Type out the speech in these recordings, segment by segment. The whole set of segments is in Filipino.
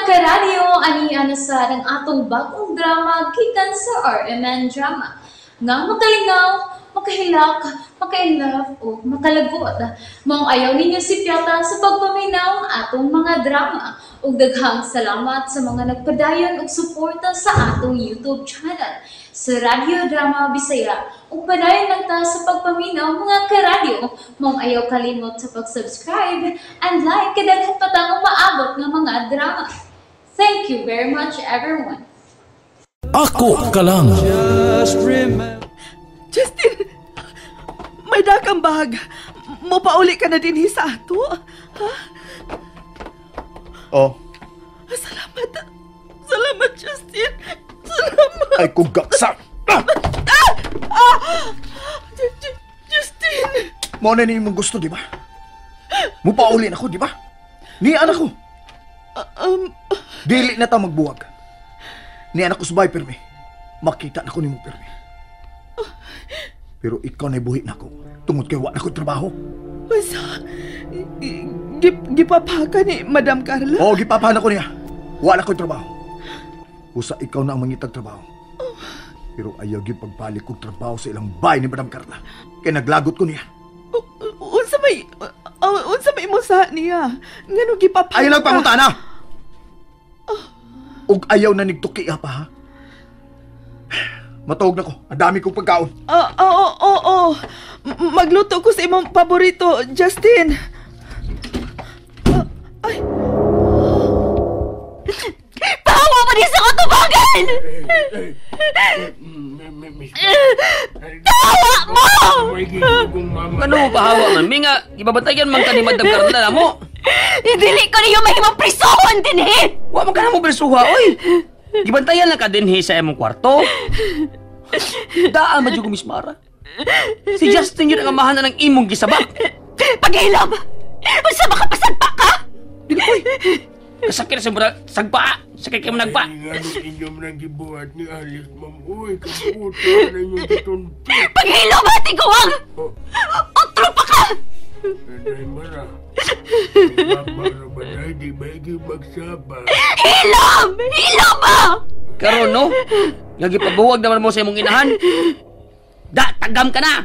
karadyo, aniya na sa ng atong bagong drama gikan sa RMN Drama. Nga makalingaw, makahilak, maka-inlove, o makalagod. Maong ayaw ninyo si Piata sa pagpaminaw ang atong mga drama. Ug daghang salamat sa mga nagpadayon ug suporta sa atong YouTube channel sa Radio Drama Bisaya. Ug padayon lang ta sa pagpaminaw mga karadyo. Maong ayaw kalimot sa pag-subscribe and like kadaghan pa tang maabot nga mga drama. Thank you very much everyone. Ako ka lang. Justin, may dakang bag. Mapauli ka na din sa ato. Ha? Oh. Salamat. Salamat, Justin. Salamat. Ay, kung gaksak! Justin! Mo na niyo mong gusto, di ba? Mupaulin ako, di ba? Ni anak ko. Dili na ta magbuwag. Ni anak ko subay, permi. Makita na ko ni mo, permi. Pero ikaw na buhi na ko. Tungod kay wala ko trabaho. Basta, gipapaka ni Madam Carla? Oo, gipapahan ako niya. Wala ko trabaho. Usa ikaw na ang mangitag trabaho. Pero ayaw gyud pagbalik kong trabaho sa ilang bahay ni Madam Carla. Kaya naglagot ko niya. Unsa may mo sa niya? Ngano gipapaka? Ayaw nagpangutana! Ug ayaw na nigtuki pa, ha? Matawag na ko. Ang dami kong pagkaon. Oo. Magluto ko sa imong paborito, Justin. Ay. Pahawa pa din sa katubagan! Tawa mo! Ano mo pahawa man? May nga, ibabantayan man ka ni Madam Carla na mo. Dili ko na yung mahimang prisohon din eh! Wa man ka na mo bersuha, oy! Ibantayan lang ka din sa imong kwarto. Daan ma ko, Miss Mara. Si Justin yun ang amahan na ng imong gisabak. Paghilom! Unsa makapasagpa ka? Dili koy. Kasakit sa mura, sagpa. Sakit kayo nagpa. Ay, nga nung inyong nagibuhat ni Alice, ma'am. Uy, kabuta na yung gitunti. Paghilom, hati ko ang! Otro pa ka! Nanay Mara. Mara ba na, di ba magsaba? Hilom! Hilom ba? Karon, no? Nagipabuwag naman mo sa imong inahan. Tagam ka na!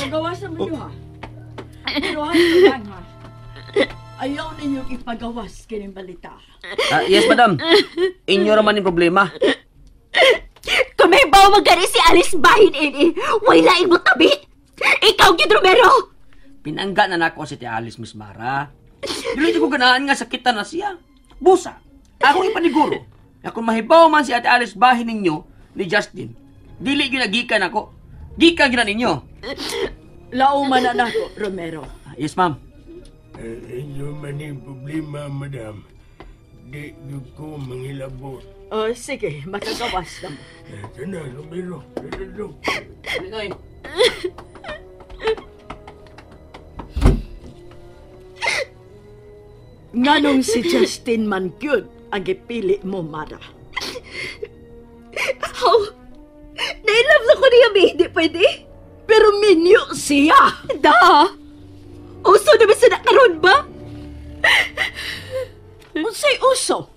Gawas sa mo ha. Pero ha, ayaw ninyo ipagawas kining balita. Yes, madam. Inyo raman yung problema. Kung may bawa magari si Alice bahin ini, wala mo tabi. Ikaw, Gid Romero! Pinangga na nako si Alice, Miss Mara. Dili ko ganaan nga sakitan na siya. Busa, ako ipaniguro. Kung mahibaw man si Ate Alice bahin ninyo ni Justin, dili ginagikan ako. Gikan gina ninyo. Lauman na nako, Romero. Yes, ma'am. Inyo man yung problema, madam. Di ko mangilabot. Sige, makagawas na mo. Sana, Romero. Ano Nganong si Justin man gyud ang gipili mo, Mara? Nailove na ko niya, may hindi pwede. Pero minyo siya! Da! Uso naman sa nakaroon ba? Unsay uso?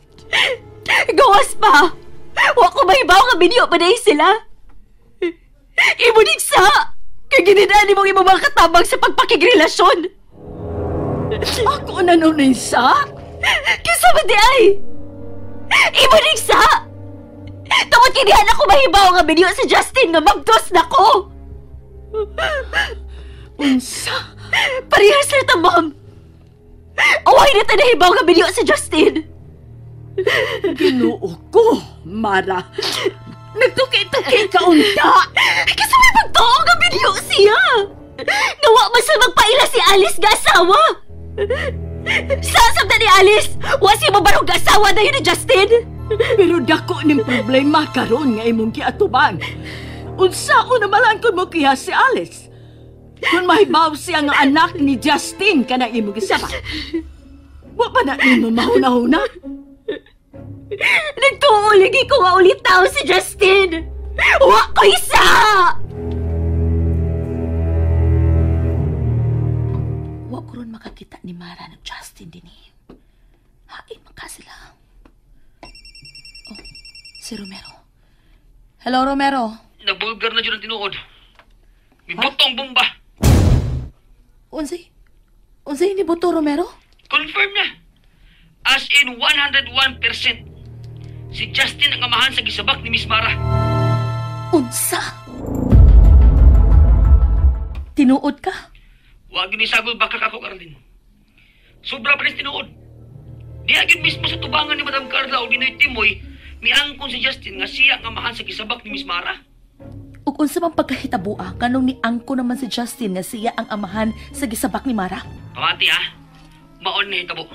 Gawas pa! Wa ko mahibaw nga binyo pa na sila. Imunig sa! Kaya ginidaan mong imong mga katabang sa pagpakigrelasyon. Ako na nun sa? Kisa ba di ay? Imunig sa! Tawad kinihan ako mahibaw nga binyo sa Justin nga magdos na ko. Unsa? Parehas na ta, ma'am. Away na ta nahibaw nga binyo sa Justin. Ginoo ko, Mara. Nagtukay-tukay ka unta. Kasi may pagtuo nga binyo siya. Nawa man sa magpaila si Alice nga asawa. Sasab na ni Alice, wasi mo barong nga asawa na yun ni Justin. Pero dako ning problema karon nga imong giatuban. Unsaon na malangkon mo kiha si Alice? Kung mahibaw siya nga anak ni Justin ka na imong gisaba. Wa pa na imo mahuna-huna? Nagtuuligi ko nga ulit tao si Justin. Wa ko isa! Wa ko ron makakita ni Mara ng Justin din eh. Hain man ka sila. Oh, si Romero. Hello, Romero. Nabulgar na dyan ang tinuod. May butong bomba. Unsay ni Boto, Romero? Confirm na. As in 101%. Si Justin ang amahan sa gisabak ni Miss Mara. Unsa? Tinuod ka? Huwag ginisagol baka ako, Carlin. Sobra pa rin tinuod. Di agad mismo sa tubangan ni Madam Carla o Dinoy Timoy, miangkon si Justin nga siya ang amahan sa gisabak ni Miss Mara. Ug unsa man pagkahitabua kanong niangko naman si Justin nga siya ang amahan sa gisabak ni Mara? Pamati ha. Maon na hitabo.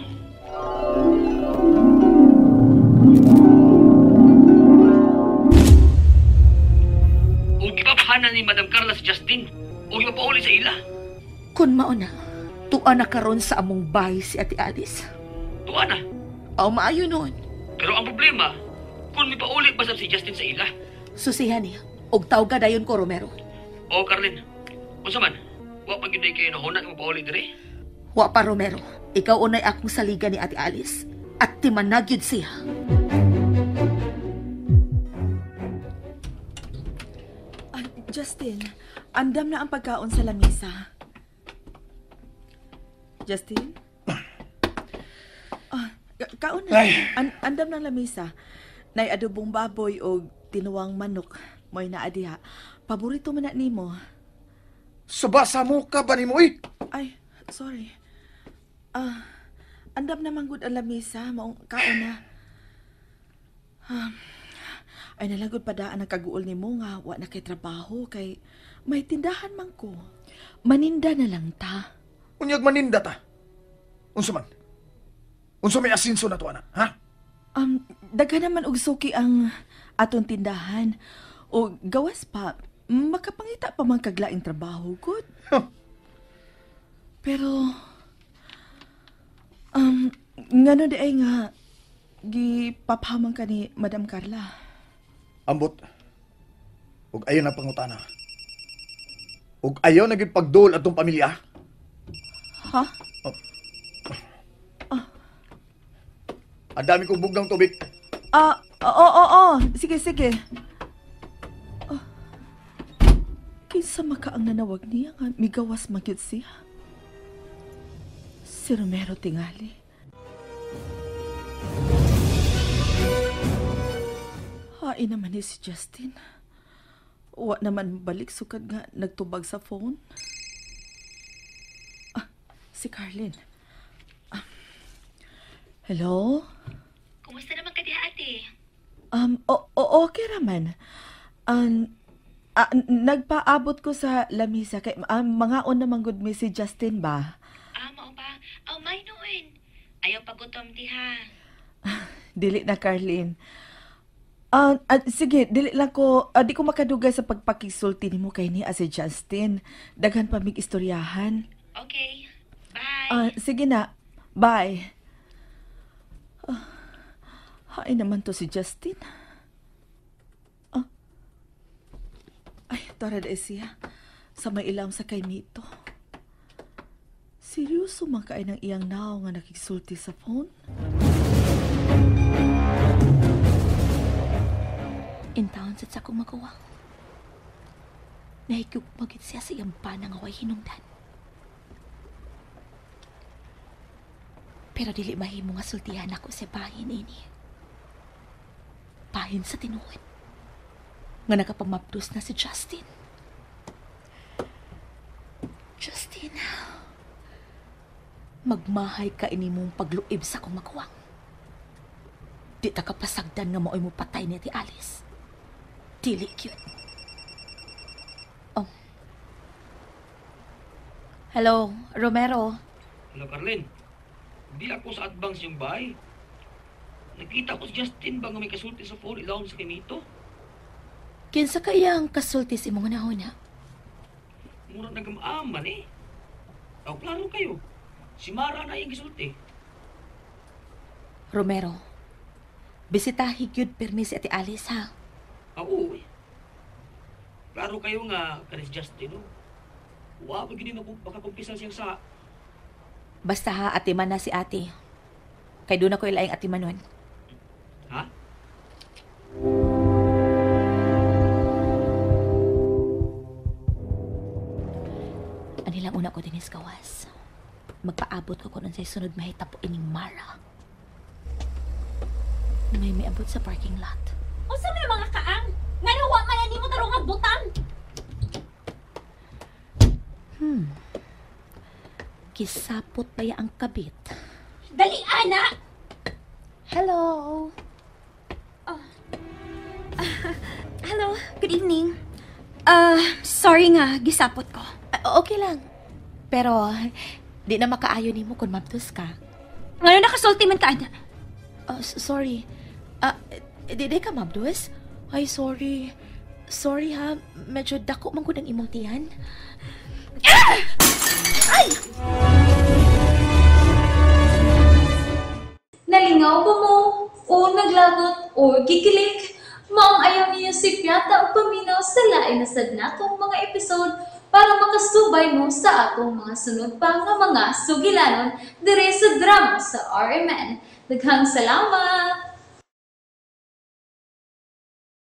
O gipapahanan ni Madam Carla si Justin. O gipapauli sa ila. Kun mao na, tuwa na karon sa among bahay si Ate Alice. Tuwa na. Aw maayo noon. Pero ang problema, kung may pauli ba si Justin sa ila? Susihan niya. Og tawga dayon ko, Romero. O Carlin, unsa man? Wa pa gyud kayo nahuna nga pauli dire? Wa pa, Romero. Ikaw unay akong saliga ni Ate Alice. At timanag yun siya. Justin, andam na ang pagkaon sa lamisa. Justin? Kaon na. Andam ng lamisa. Nay adobong baboy o tinuwang manok. Mo'y naadiha. Paborito man na nimo. Subasa mo ka ba ni mo eh? Ay, sorry. Andam na manggod ang lamisa. Maong kaon na. Ay nalagod pa daan ang kaguol ni mo nga wa na kay trabaho kay may tindahan man ko. Maninda na lang ta. Unyag maninda ta. Unsa man? Unsa may asinso na to, ana, ha? Daghan naman og suki ang aton tindahan. O gawas pa, makapangita pa man kaglaing trabaho, good. Pero, ngano di ay nga, gipapahamang ka ni Madam Carla. Ambot. Ug ayaw na pangutana. Ug ayaw na gipagdol atong pamilya. Ha? Ang dami kong bugnaw tubig. Oo. Sige. Kinsa maka ang nanawag niya nga migawas magyud siya. Si Romero tingali. Hain naman ni si Justin. Wa naman balik sukad nga nagtubag sa phone. Si Carlin. Hello? Kumusta naman ka diha, ate? Okay raman. Nagpaabot ko sa lamisa kay mangaon naman good me si Justin ba? Mao ba? May noon. Ayaw pagutom diha. Dili na, Carlin. Sige, dili lang ko, di ko makadugay sa pagpakisulti ni mo kay ni si Justin. Daghan pa mig istoryahan. Okay, bye. Sige na, bye. Hain naman to si Justin. Ay, tara na siya. Sa may ilam sa kay Mito. Seryoso man kaay ng iyang nao nga nakigsulti sa phone? In town sa akong magawa. Nahigugpagit siya sa iyang panang away hinungdan. Pero dili mahimo nga sultihan ako sa bahin ini. Bahin sa tinuod. Nga nakapamapdos na si Justin. Justin, magmahay ka ini mong pagluib sa akong magawang. Di ta kapasagdan nga maoy mo patay ni Ate Alice. Dili cute. Oh. Hello, Romero. Hello, Carlin. Di ako sa advance yung bahay. Nakita ko si Justin ba nga may kasulti sa phone ilawon sa Kimito? Kinsa kayang kasulti si mong nahuna? Mura nagamaman eh. Klaro kayo. Si Mara na yung kasulti. Romero, bisitahi gyud permi si Ate Alice ha. Oo eh. Klaro kayo nga kanis Justin no. Wa pa gini makakumpisan siyang sa. Basta ha, atiman na si ate. Kay doon ako ilaing atimanon. Ha? Anilang una ko dinis gawas. Magpaabot ko nun sa sunod mahitapo ining Mara. May abot sa parking lot. O sa may mga kaang? Nga nawa man yan mo tarong abutan. Kisapot ba ang kabit? Dali, ana! Hello! Hello, good evening. Sorry nga, gisapot ko. Okay lang. Pero, di na makaayo ni mo kung mabtos ka. Ngayon nakasulti man ka, ana. Sorry. Di ka mabdos? Ay, sorry. Sorry ha, medyo dako man ko ng imong tiyan. Ay! Nalingaw ba mo? O naglagot? O gikilik? Maong ayaw niyo si Piata o paminaw sa lain na sad natong mga episode para makasubay mo sa atong mga sunod pa nga mga sugilanon dire sa drama sa RMN. Daghang salamat!